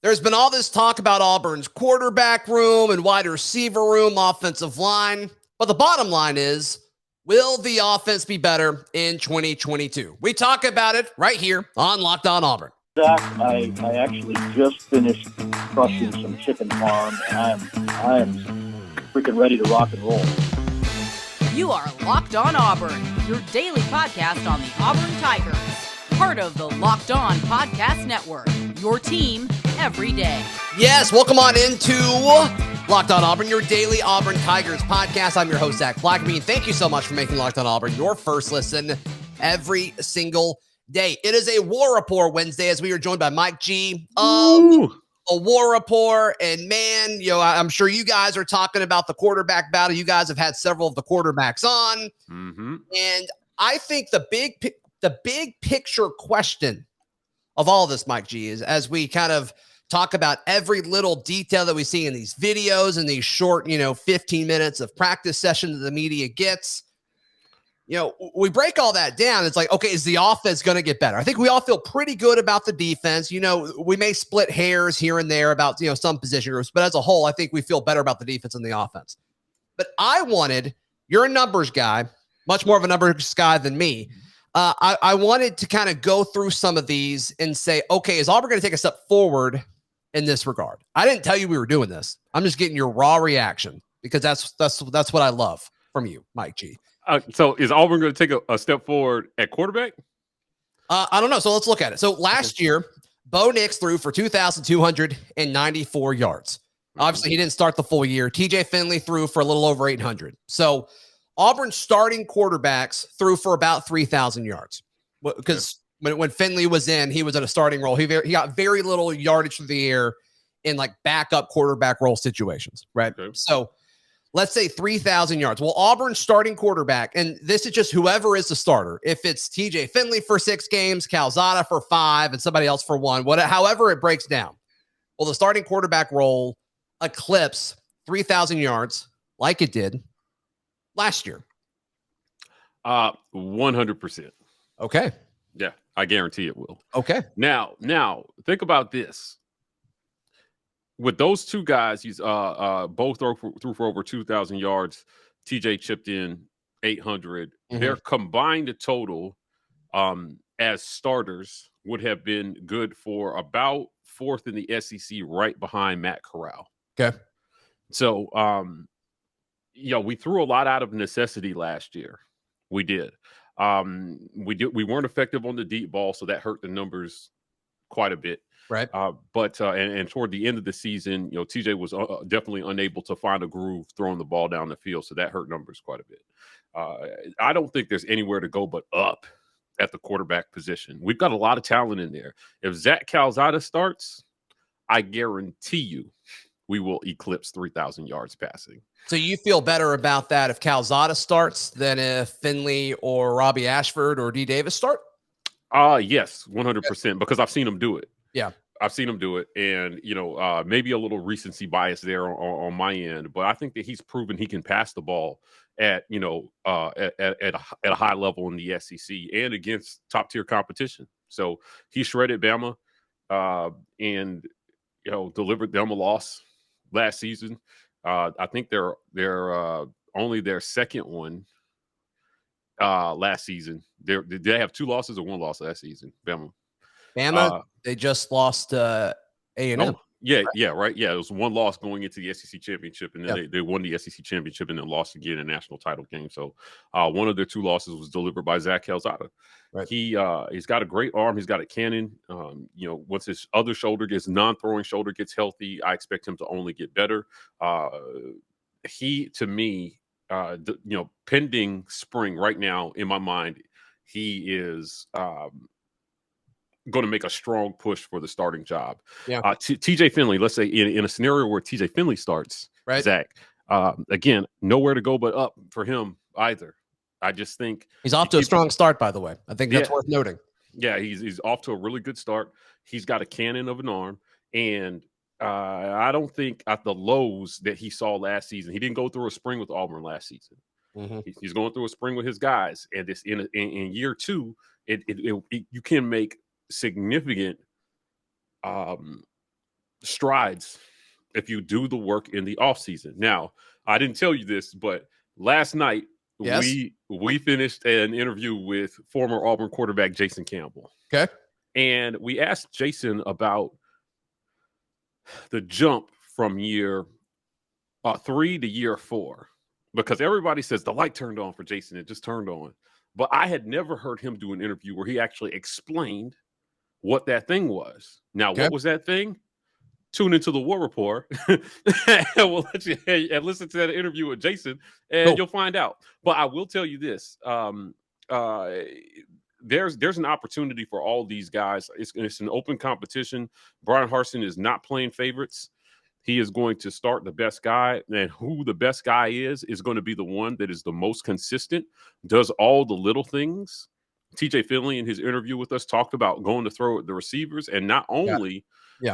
There's been all this talk about Auburn's quarterback room and wide receiver room, offensive line. But the bottom line is, will the offense be better in 2022? We talk about it right here on Locked On Auburn. Zac, I actually just finished crushing some chicken farm, and I am freaking ready to rock and roll. You are Locked On Auburn, your daily podcast on the Auburn Tigers. Part of the Locked On Podcast Network, your team every day. Yes, welcome on into Locked On Auburn, your daily Auburn Tigers podcast. I'm your host, Zac Blackerby, and thank you so much for making Locked On Auburn your first listen every single day. It is a War Rapport Wednesday as we are joined by Mike G of a War Rapport. And man, I'm sure you guys are talking about the quarterback battle. You guys have had several of the quarterbacks on. And I think the big picture question of all of this, Mike G, is as we kind of talk about every little detail that we see in these videos and these short, 15 minutes of practice sessions that the media gets, we break all that down. It's like, okay, is the offense going to get better? I think we all feel pretty good about the defense. We may split hairs here and there about, some position groups, but as a whole, I think we feel better about the defense and the offense. But you're a numbers guy, much more of a numbers guy than me. I wanted to kind of go through some of these and say, okay, is Auburn going to take a step forward in this regard? I didn't tell you we were doing this. I'm just getting your raw reaction because that's what I love from you, Mike G. So is Auburn going to take a step forward at quarterback? I don't know. So let's look at it. So last year, Bo Nix threw for 2,294 yards. Obviously, he didn't start the full year. T.J. Finley threw for a little over 800. So Auburn's starting quarterbacks threw for about 3,000 yards because when Finley was in, he was at a starting role. He got very little yardage through the air in like backup quarterback role situations, right? Okay. So let's say 3,000 yards. Well, Auburn's starting quarterback, and this is just whoever is the starter. If it's T.J. Finley for 6 games, Calzada for 5, and somebody else for 1, however it breaks down. Well, the starting quarterback role eclipse 3,000 yards like it did last year. 100%. Okay. Yeah, I guarantee it will. Okay. Now think about this. With those two guys, he's both threw for over 2,000 yards. TJ chipped in 800. Their combined total as starters would have been good for about 4th in the SEC, right behind Matt Corral. Okay. So, we threw a lot out of necessity last year. We did. We weren't effective on the deep ball, so that hurt the numbers quite a bit. Right. But toward the end of the season, TJ was definitely unable to find a groove throwing the ball down the field, so that hurt numbers quite a bit. I don't think there's anywhere to go but up at the quarterback position. We've got a lot of talent in there. If Zach Calzada starts, I guarantee you we will eclipse 3,000 yards passing. So you feel better about that if Calzada starts than if Finley or Robbie Ashford or D. Davis start? Yes, 100%, because I've seen him do it. Yeah. I've seen him do it, and maybe a little recency bias there on my end, but I think that he's proven he can pass the ball at a high level in the SEC and against top tier competition. So he shredded Bama, and delivered them a loss last season. I think they're only their second one last season. Did they have 2 losses or 1 loss last season? Bama, they just lost A&M. Oh, yeah, right. Yeah, it was 1 loss going into the SEC championship, and then they won the SEC championship and then lost again in a national title game. So one of their 2 losses was delivered by Zach Calzada. Right. He's got a great arm. He's got a cannon. Once his other shoulder non-throwing shoulder gets healthy, I expect him to only get better. He, to me, pending spring right now in my mind, he is going to make a strong push for the starting job. Yeah. TJ Finley, let's say in a scenario where TJ Finley starts, right, Zach, again, nowhere to go but up for him either. I just think he's off to a strong start, by the way. I think that's worth noting. Yeah, he's off to a really good start. He's got a cannon of an arm, and I don't think at the lows that he saw last season, he didn't go through a spring with Auburn last season. He's going through a spring with his guys, and this in year 2, you can make significant strides if you do the work in the offseason. Now, I didn't tell you this, but last night we finished an interview with former Auburn quarterback Jason Campbell. Okay. And we asked Jason about the jump from year 3 to year 4, because everybody says the light turned on for Jason. It just turned on. But I had never heard him do an interview where he actually explained what that thing was. Now, What was that thing? Tune into the War Rapport, and we'll let you and listen to that interview with Jason, and you'll find out. But I will tell you this: there's an opportunity for all these guys. It's an open competition. Bryan Harsin is not playing favorites. He is going to start the best guy, and who the best guy is going to be the one that is the most consistent, does all the little things. T.J. Finley, in his interview with us, talked about going to throw at the receivers, and not only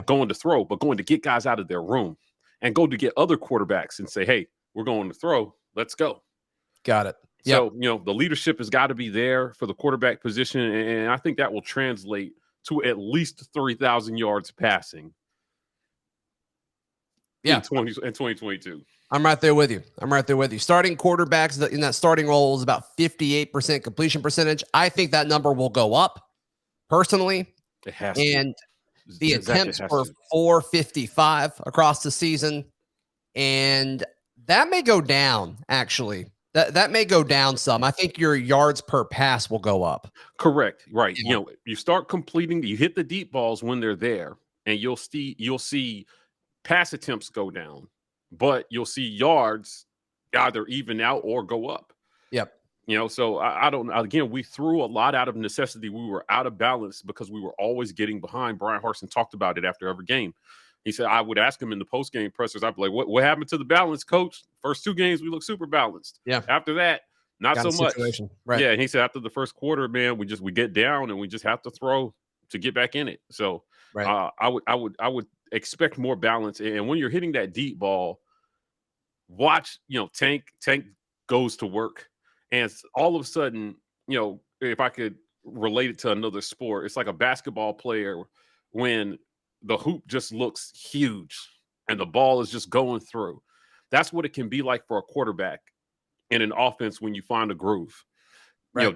going to throw, but going to get guys out of their room and go to get other quarterbacks and say, hey, we're going to throw. Let's go. Got it. So, the leadership has got to be there for the quarterback position, and I think that will translate to at least 3,000 yards passing in 2022. I'm right there with you. Starting quarterbacks in that starting role is about 58% completion percentage. I think that number will go up, personally. It has to. The attempts were 455 across the season, and that may go down, actually. That may go down some. I think your yards per pass will go up. Correct. Right. Yeah. You start completing, you hit the deep balls when they're there, and you'll see pass attempts go down, but you'll see yards either even out or go up. Yep. So I don't know. Again, we threw a lot out of necessity. We were out of balance because we were always getting behind. Bryan Harsin talked about it after every game. He said, I would ask him in the post-game pressers, I'd be like, what happened to the balance, coach? First 2 games, we look super balanced. Yeah. After that, not so much. Right. Yeah. And he said, after the first quarter, man, we get down and we just have to throw to get back in it. So I would expect more balance. And when you're hitting that deep ball, watch, Tank goes to work. And all of a sudden, if I could relate it to another sport, it's like a basketball player when the hoop just looks huge and the ball is just going through. That's what it can be like for a quarterback in an offense when you find a groove,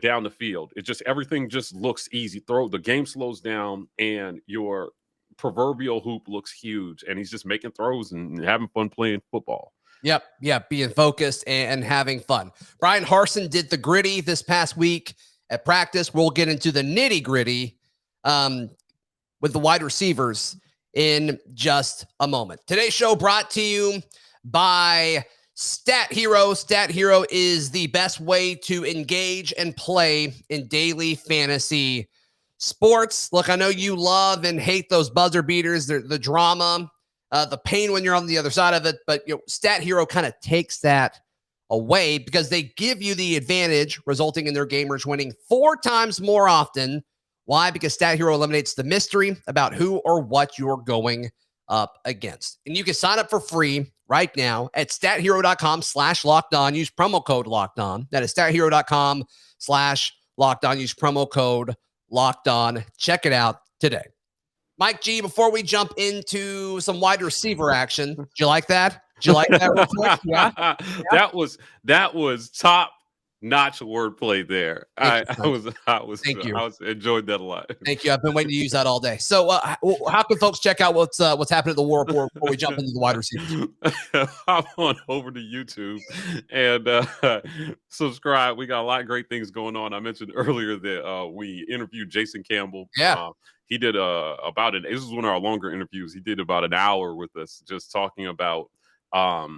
down the field. Everything just looks easy. The game slows down and your proverbial hoop looks huge, and he's just making throws and having fun playing football. Yep. Being focused and having fun. Bryan Harsin did the gritty this past week at practice. We'll get into the nitty gritty with the wide receivers in just a moment. Today's show brought to you by Stat Hero. Stat Hero is the best way to engage and play in daily fantasy sports. Look, I know you love and hate those buzzer beaters, the drama, the pain when you're on the other side of it, but Stat Hero kind of takes that away because they give you the advantage, resulting in their gamers winning 4 times more often. Why? Because Stat Hero eliminates the mystery about who or what you're going up against. And you can sign up for free right now at stathero.com/lockedon. Use promo code LOCKEDON. That is stathero.com/lockedon. Use promo code LOCKEDON. Check it out today. Mike G, before we jump into some wide receiver action, did you like that? Did you like that? Yeah. That was top-notch wordplay there. I enjoyed that a lot. Thank you. I've been waiting to use that all day. So, how can folks check out what's happening at the War Report before we jump into the wide receivers? Hop on over to YouTube and subscribe. We got a lot of great things going on. I mentioned earlier that we interviewed Jason Campbell. Yeah. He did this was one of our longer interviews. He did about an hour with us, just talking about all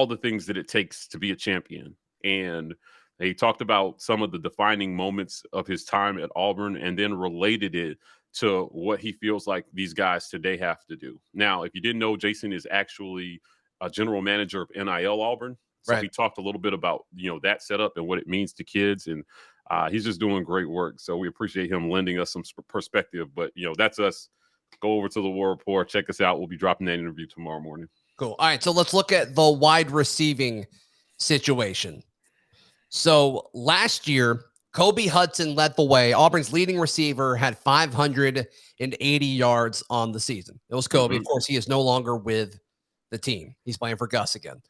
the things that it takes to be a champion. And he talked about some of the defining moments of his time at Auburn and then related it to what he feels like these guys today have to do. Now, if you didn't know, Jason is actually a general manager of NIL Auburn. So he talked a little bit about, that setup and what it means to kids. And he's just doing great work. So we appreciate him lending us some perspective. But, that's us. Go over to the War Report. Check us out. We'll be dropping that interview tomorrow morning. Cool. All right. So let's look at the wide receiving situation. So last year, Kobe Hudson led the way. Auburn's leading receiver had 580 yards on the season. It was Kobe. Of course, he is no longer with the team. He's playing for Gus again.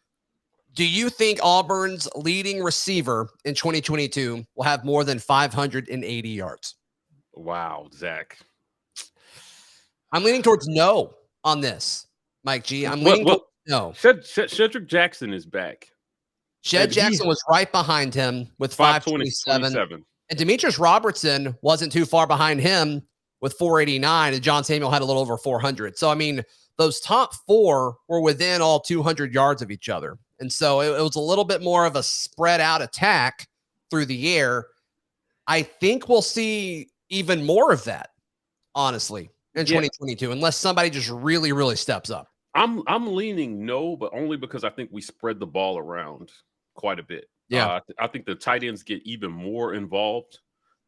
Do you think Auburn's leading receiver in 2022 will have more than 580 yards? Wow, Zach. I'm leaning towards no on this, Mike G. I'm leaning towards no. Shedrick Jackson is back. Shed Jackson was right behind him with 527. And Demetrius Robertson wasn't too far behind him with 489. And John Samuel had a little over 400. So, I mean, those top four were within all 200 yards of each other. And so it was a little bit more of a spread out attack through the air. I think we'll see even more of that, honestly, in 2022, unless somebody just really, really steps up. I'm leaning no, but only because I think we spread the ball around quite a bit. Yeah. I think the tight ends get even more involved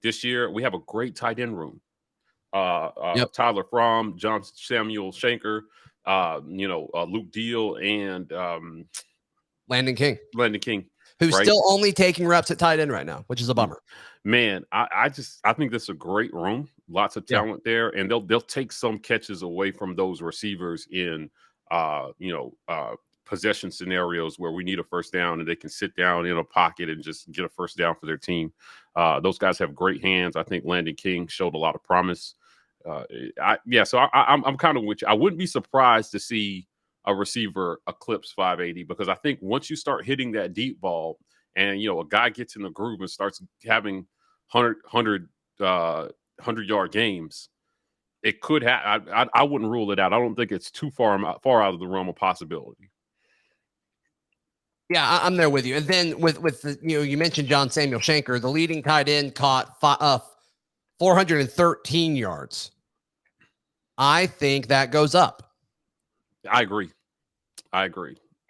this year. We have a great tight end room. Tyler Fromm, John Samuel Shanker, Luke Deal, and Landon King. Who's right? still only taking reps at tight end right now, which is a bummer. Man, I think this is a great room. Lots of talent there, and they'll take some catches away from those receivers in possession scenarios where we need a first down and they can sit down in a pocket and just get a first down for their team. Those guys have great hands. I think Landon King showed a lot of promise. So I'm kind of with you. I wouldn't be surprised to see a receiver eclipse 580 because I think once you start hitting that deep ball and, a guy gets in the groove and starts having 100-yard games, it could have. I wouldn't rule it out. I don't think it's too far out of the realm of possibility. Yeah, I'm there with you. And then with the, you mentioned John Samuel Shanker, the leading tight end caught 413 yards. I think that goes up. I agree.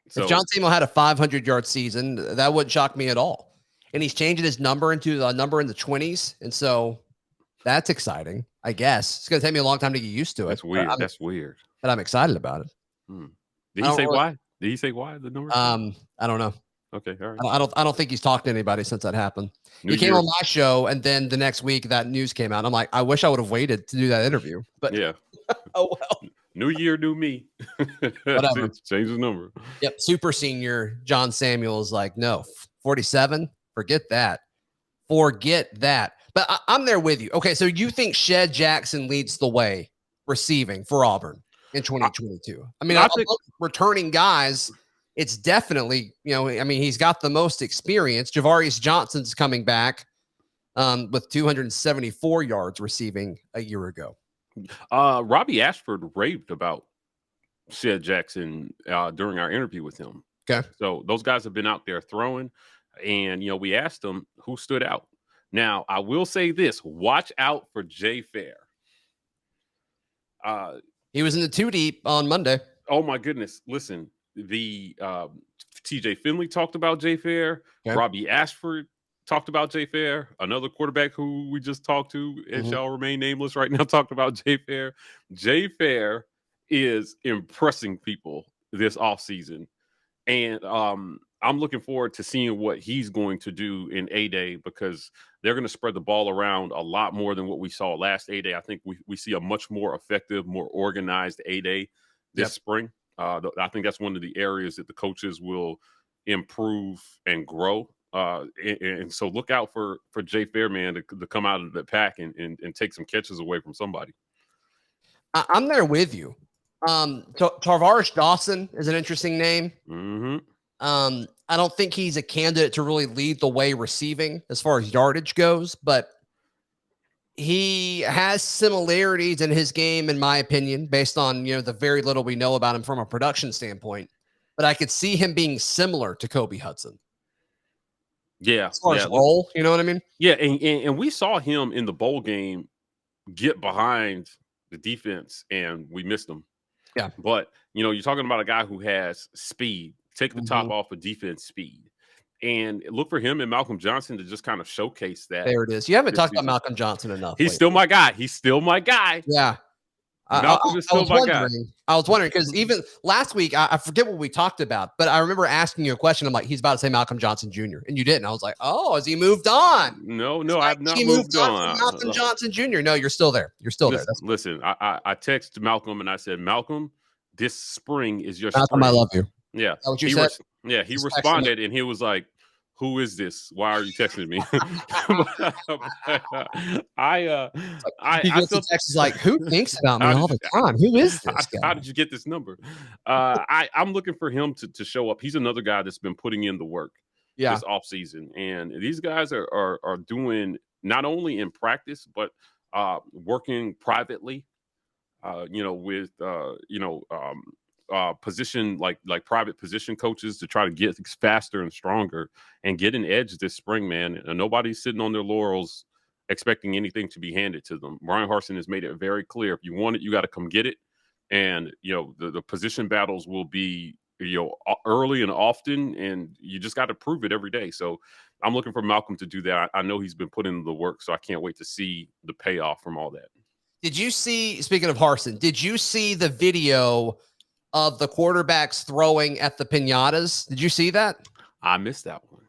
So, if John Samuel had a 500-yard season, that wouldn't shock me at all. And he's changing his number into a number in the 20s. And so that's exciting, I guess. It's going to take me a long time to get used to it. That's weird. But I'm excited about it. Did he say why? Did he say why the number? I don't know. Okay, all right. I don't think he's talked to anybody since that happened. He came on my show, and then the next week that news came out. I'm like, I wish I would have waited to do that interview. But yeah. Oh well. New year, new me. Whatever. Change the number. Yep. Super senior John Samuel is like, no, 47. Forget that. But I'm there with you. Okay, so you think Shed Jackson leads the way receiving for Auburn in 2022? I mean, I think returning guys, it's definitely, he's got the most experience. Javarius Johnson's coming back with 274 yards receiving a year ago. Robbie Ashford raved about Shed Jackson during our interview with him. Okay. So those guys have been out there throwing, and, we asked them who stood out. Now, I will say this. Watch out for Jay Fair. He was in the 2 deep on Monday. Oh, my goodness. Listen, the T.J. Finley talked about Jay Fair. Okay. Robbie Ashford talked about Jay Fair. Another quarterback who we just talked to and shall remain nameless right now talked about Jay Fair. Jay Fair is impressing people this offseason. And I'm looking forward to seeing what he's going to do in A-Day because they're going to spread the ball around a lot more than what we saw last A-Day. I think we see a much more effective, more organized A-Day this spring. I think that's one of the areas that the coaches will improve and grow. And so look out for Jay Fairman to come out of the pack and take some catches away from somebody. I'm there with you. Tarvarish Dawson is an interesting name. Mm-hmm. I don't think he's a candidate to really lead the way receiving as far as yardage goes, but he has similarities in his game, in my opinion, based on, the very little we know about him from a production standpoint. But I could see him being similar to Kobe Hudson. Yeah. As far as role, you know what I mean? Yeah, and we saw him in the bowl game get behind the defense, and we missed him. Yeah. But, you're talking about a guy who has speed. Take the top off of defense speed. And look for him and Malcolm Johnson to just kind of showcase that. There it is. You haven't talked about Malcolm Johnson enough. He's still my guy. Yeah. Malcolm is still my guy. I was wondering because even last week, I forget what we talked about, but I remember asking you a question. I'm like, he's about to say Malcolm Johnson Jr. and you didn't. I was like, oh, has he moved on? No, I've not moved on. Malcolm Johnson Jr. No, you're still there. You're still there. Listen, I texted Malcolm and I said, Malcolm, this spring is your Malcolm, spring. I love you. Yeah. Is that what you said? He responded and he was like, who is this? Why are you texting me? He gets the text is like, who thinks about me all the time? Who is this guy? How did you get this number? I'm looking for him to show up. He's another guy that's been putting in the work this offseason. And these guys are doing not only in practice, but working privately, with position like private position coaches to try to get faster and stronger and get an edge this spring, man. And nobody's sitting on their laurels expecting anything to be handed to them. Bryan Harsin has made it very clear. If you want it, you got to come get it. And, the position battles will be, early and often, and you just got to prove it every day. So I'm looking for Malcolm to do that. I know he's been putting in the work, so I can't wait to see the payoff from all that. Did you see, speaking of Harsin, did you see the video of the quarterbacks throwing at the piñatas? Did you see that? I missed that one.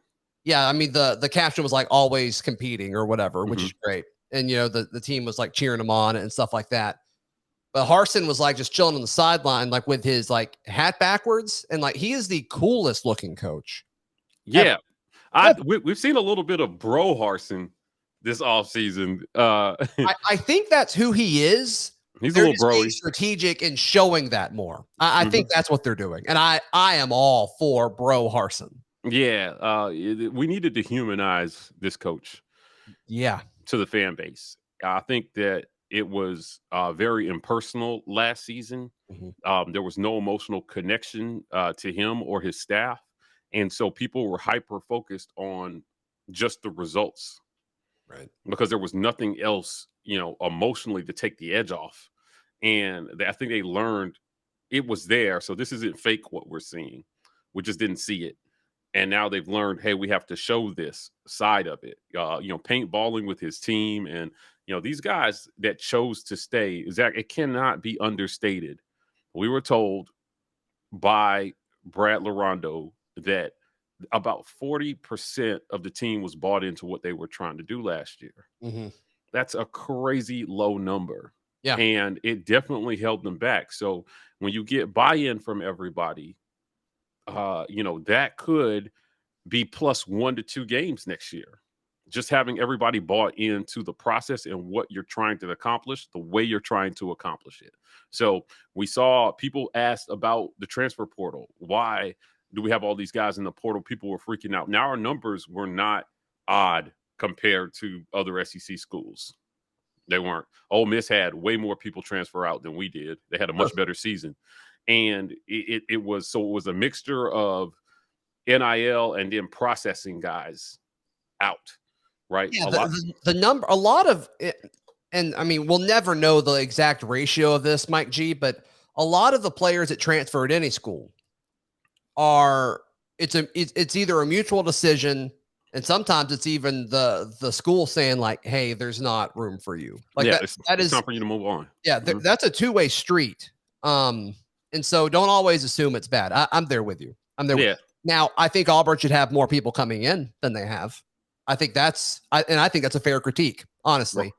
Yeah, I mean, the caption was like always competing or whatever, which is great. And, the team was like cheering him on and stuff like that. But Harsin was like just chilling on the sideline, like with his like hat backwards. And like, he is the coolest looking coach. Yeah. We've seen a little bit of bro Harsin this offseason. I think that's who he is. He's a little bro-y. Strategic in showing that more. I think that's what they're doing. And I am all for bro Harsin. Yeah. We needed to humanize this coach. Yeah. To the fan base. I think that it was very impersonal last season. There was no emotional connection to him or his staff. And so people were hyper-focused on just the results. Right. Because there was nothing else, emotionally to take the edge off. And I think they learned it was there. So this isn't fake what we're seeing. We just didn't see it. And now they've learned, hey, we have to show this side of it. Paintballing with his team. And, these guys that chose to stay, Zac, it cannot be understated. We were told by Brad Larondo that about 40% of the team was bought into what they were trying to do last year. That's a crazy low number. Yeah. And it definitely held them back. So when you get buy-in from everybody, that could be plus 1 to 2 games next year. Just having everybody bought into the process and what you're trying to accomplish, the way you're trying to accomplish it. So we saw people asked about the transfer portal. Why do we have all these guys in the portal? People were freaking out. Now our numbers were not odd compared to other SEC schools. They weren't. Ole Miss had way more people transfer out than we did. They had a much better season. And it was a mixture of NIL and then processing guys out, right? Yeah, the number, a lot of it, and I mean, we'll never know the exact ratio of this, Mike G, but a lot of the players that transfer at any school it's either a mutual decision, and sometimes it's even the school saying like, hey, there's not room for you. Like it's time for you to move on. Yeah, that's a two-way street. And so don't always assume it's bad. I'm there with you. I'm there. With you. Now, I think Auburn should have more people coming in than they have. I think that's a fair critique, honestly.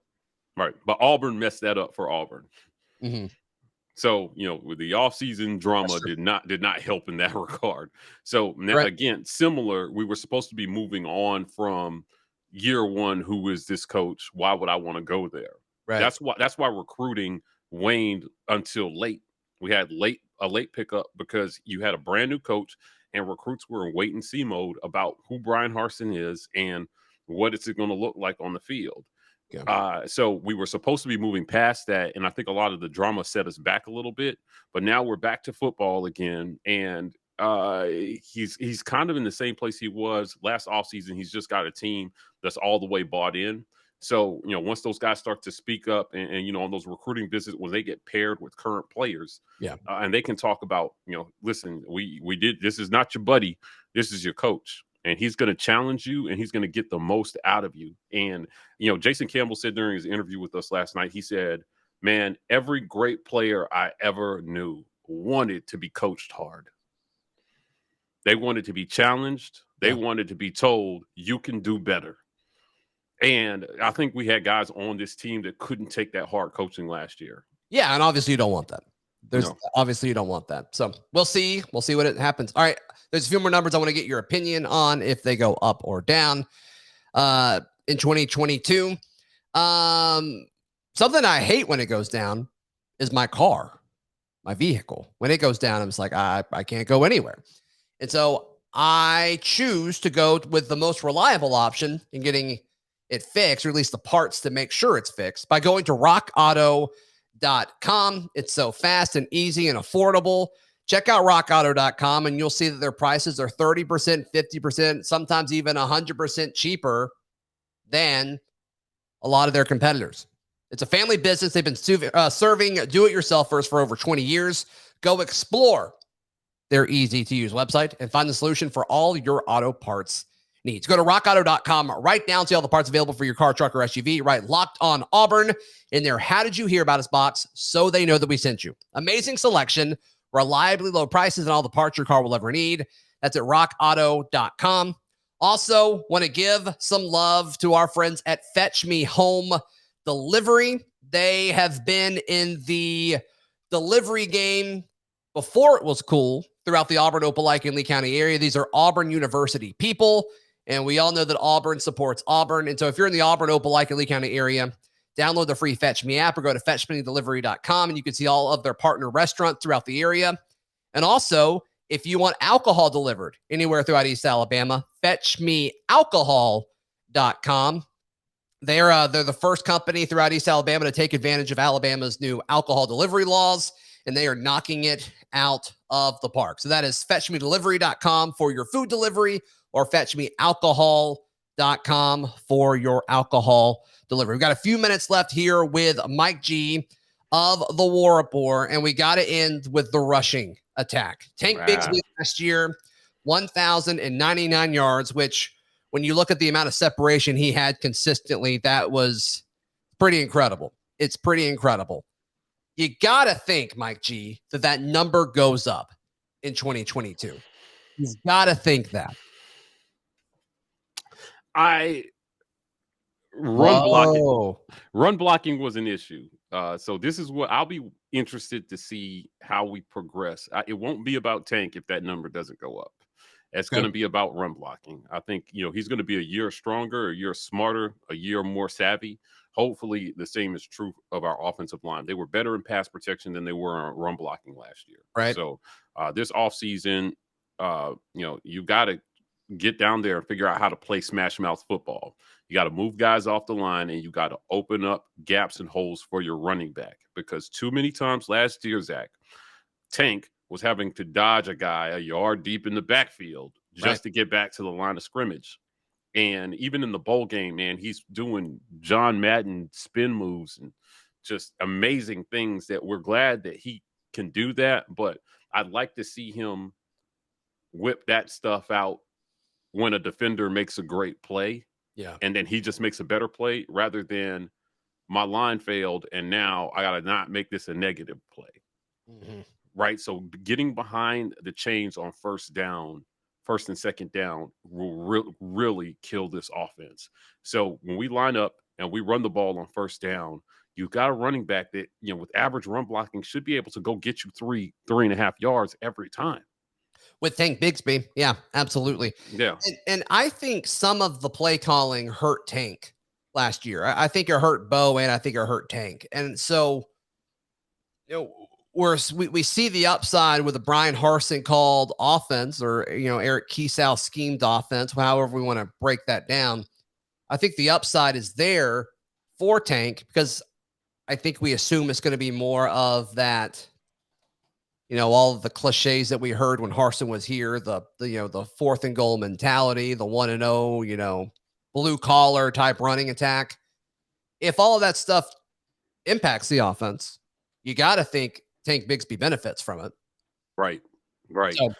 Right. But Auburn messed that up for Auburn. So, with the offseason drama did not help in that regard. So now, again, similar, we were supposed to be moving on from year one. Who is this coach? Why would I want to go there? Right. That's why recruiting waned until late. We had a late pickup because you had a brand new coach and recruits were in wait and see mode about who Bryan Harsin is and what is it going to look like on the field. Yeah. So we were supposed to be moving past that, and I think a lot of the drama set us back a little bit. But now we're back to football again, and he's kind of in the same place he was last offseason. He's just got a team that's all the way bought in. So, once those guys start to speak up and on those recruiting visits, when they get paired with current players, and they can talk about, listen, we did, this is not your buddy, this is your coach. And he's going to challenge you, and he's going to get the most out of you. And, Jason Campbell said during his interview with us last night, he said, man, every great player I ever knew wanted to be coached hard. They wanted to be challenged. They wanted to be told, you can do better. And I think we had guys on this team that couldn't take that hard coaching last year. Yeah, and obviously you don't want that. Obviously you don't want that. So we'll see. We'll see what it happens. All right, there's a few more numbers I want to get your opinion on if they go up or down in 2022. Something I hate when it goes down is my car, my vehicle. When it goes down, I'm just like, I can't go anywhere. And so I choose to go with the most reliable option in getting it fixed, or at least the parts to make sure it's fixed, by going to rockauto.com. It's so fast and easy and affordable. Check out rockauto.com and you'll see that their prices are 30%, 50%, sometimes even 100% cheaper than a lot of their competitors. It's a family business. They've been serving do-it-yourselfers for over 20 years. Go explore their easy-to-use website and find the solution for all your auto parts needs. Go to rockauto.com right now and see all the parts available for your car, truck, or SUV. Right, Locked On Auburn in there. How did you hear about us box? So they know that we sent you. Amazing selection, reliably low prices, and all the parts your car will ever need. That's at rockauto.com. Also, want to give some love to our friends at Fetch Me Home Delivery. They have been in the delivery game before it was cool throughout the Auburn, Opelika, and Lee County area. These are Auburn University people, and we all know that Auburn supports Auburn. And so if you're in the Auburn, Opelika, and Lee County area, download the free Fetch Me app or go to fetchmedelivery.com, and you can see all of their partner restaurants throughout the area. And also, if you want alcohol delivered anywhere throughout East Alabama, fetchmealcohol.com. They're the first company throughout East Alabama to take advantage of Alabama's new alcohol delivery laws, and they are knocking it out of the park. So that is fetchmedelivery.com for your food delivery, or fetchmealcohol.com for your alcohol delivery. We've got a few minutes left here with Mike G of the War Rapport, and we got to end with the rushing attack. Tank Bigsby last year, 1,099 yards, which when you look at the amount of separation he had consistently, that was pretty incredible. It's pretty incredible. You got to think, Mike G, that number goes up in 2022. You've got to think that. Run blocking was an issue. So this is what I'll be interested to see how we progress. It won't be about Tank if that number doesn't go up. It's going to be about run blocking. I think, he's going to be a year stronger, a year smarter, a year more savvy. Hopefully the same is true of our offensive line. They were better in pass protection than they were on run blocking last year. Right. So this offseason, you got to get down there and figure out how to play smash mouth football. You got to move guys off the line, and you got to open up gaps and holes for your running back, because too many times last year, Zach, Tank was having to dodge a guy a yard deep in the backfield just to get back to the line of scrimmage. And even in the bowl game, man, he's doing John Madden spin moves and just amazing things that we're glad that he can do that. But I'd like to see him whip that stuff out when a defender makes a great play. Yeah. And then he just makes a better play, rather than my line failed and now I got to not make this a negative play. Mm-hmm. Right. So getting behind the chains on first and second down will really kill this offense. So when we line up and we run the ball on first down, you've got a running back that, with average run blocking should be able to go get you 3.5 yards every time. With Tank Bigsby. Yeah, absolutely. Yeah. And I think some of the play calling hurt Tank last year. I think it hurt Bo, and I think it hurt Tank. And so, we see the upside with a Bryan Harsin called offense, or, Eric Kiesau schemed offense, however we want to break that down. I think the upside is there for Tank, because I think we assume it's going to be more of that, all of the cliches that we heard when Harsin was here, the 4th and goal mentality, the 1-0, blue collar type running attack. If all of that stuff impacts the offense, you got to think Tank Bigsby benefits from it. Right. So,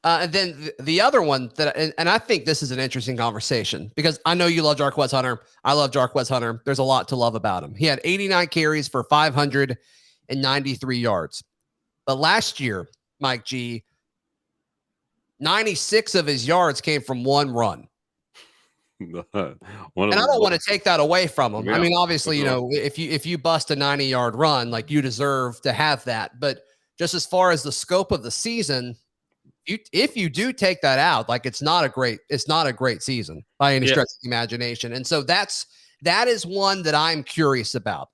And then the other one and I think this is an interesting conversation because I know you love Jarquez Hunter. I love Jarquez Hunter. There's a lot to love about him. He had 89 carries for 593 yards. But last year, Mike G, 96 of his yards came from one run. And I don't want to take that away from him. Yeah, I mean, obviously, you know, if you bust a 90-yard run, like you deserve to have that. But just as far as the scope of the season, if you do take that out, like it's not a great season by any stretch of the imagination. And so that is one that I'm curious about.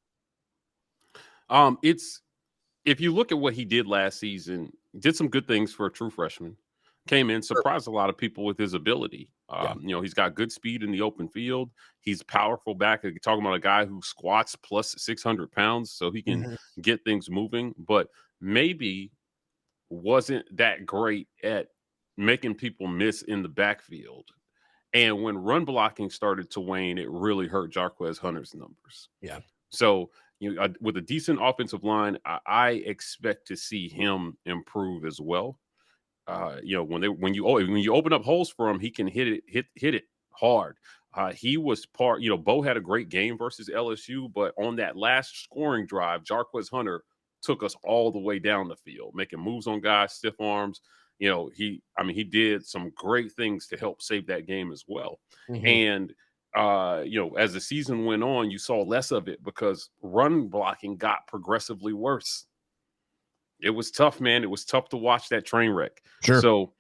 If you look at what he did last season, did some good things for a true freshman. Came in, surprised a lot of people with his ability. You know, he's got good speed in the open field. He's powerful back. You're talking about a guy who squats plus 600 pounds, so he can get things moving, but maybe wasn't that great at making people miss in the backfield. And when run blocking started to wane, it really hurt Jarquez Hunter's numbers. Yeah. So, you know, with a decent offensive line, I expect to see him improve as well. You know, when you open up holes for him, he can hit it hard. He was part. You know, Bo had a great game versus LSU, but on that last scoring drive, Jarquez Hunter took us all the way down the field, making moves on guys, stiff arms. You know, he did some great things to help save that game as well. And you know, as the season went on, you saw less of it because run blocking got progressively worse. It was tough, man. It was tough to watch that train wreck. Sure. So,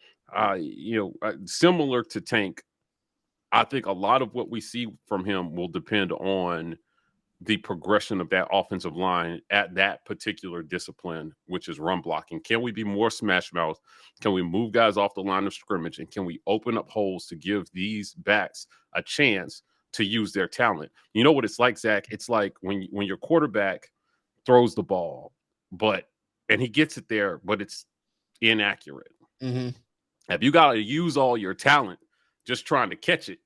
you know, similar to Tank, I think a lot of what we see from him will depend on the progression of that offensive line at that particular discipline, which is run blocking. Can we be more smash mouth? Can we move guys off the line of scrimmage? And can we open up holes to give these backs a chance to use their talent? You know what it's like, Zach? It's like when your quarterback throws the ball, and he gets it there, but it's inaccurate. If you got to use all your talent just trying to catch it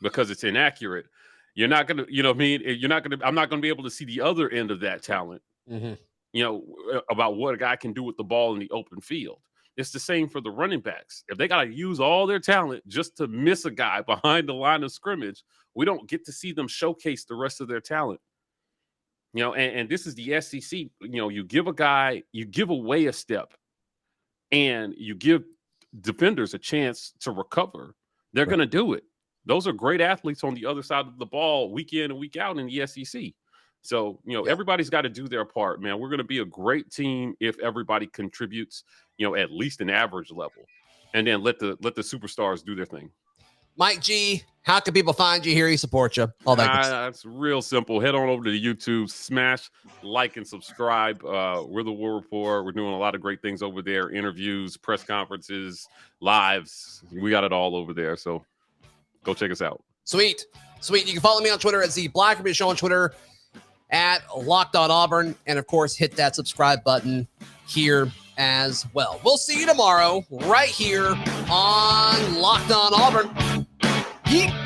because it's inaccurate, you're not going to, you know what I mean? I'm not going to be able to see the other end of that talent, you know, about what a guy can do with the ball in the open field. It's the same for the running backs. If they got to use all their talent just to miss a guy behind the line of scrimmage, we don't get to see them showcase the rest of their talent. You know, and this is the SEC. You know, you give away a step and you give defenders a chance to recover. They're going to do it. Those are great athletes on the other side of the ball week in and week out in the SEC. So, you know, everybody's got to do their part, man. We're going to be a great team if everybody contributes, you know, at least an average level, and then let the superstars do their thing. Mike G, how can people find you, hear you, support you? All that. That's real simple. Head on over to the YouTube, smash like and subscribe. We're the War Rapport. We're doing a lot of great things over there. Interviews, press conferences, lives. We got it all over there. So go check us out. Sweet. You can follow me on Twitter at Zac Blackerby Show on Twitter at Locked On Auburn. And of course, hit that subscribe button here as well. We'll see you tomorrow right here on Locked On Auburn. Yeet.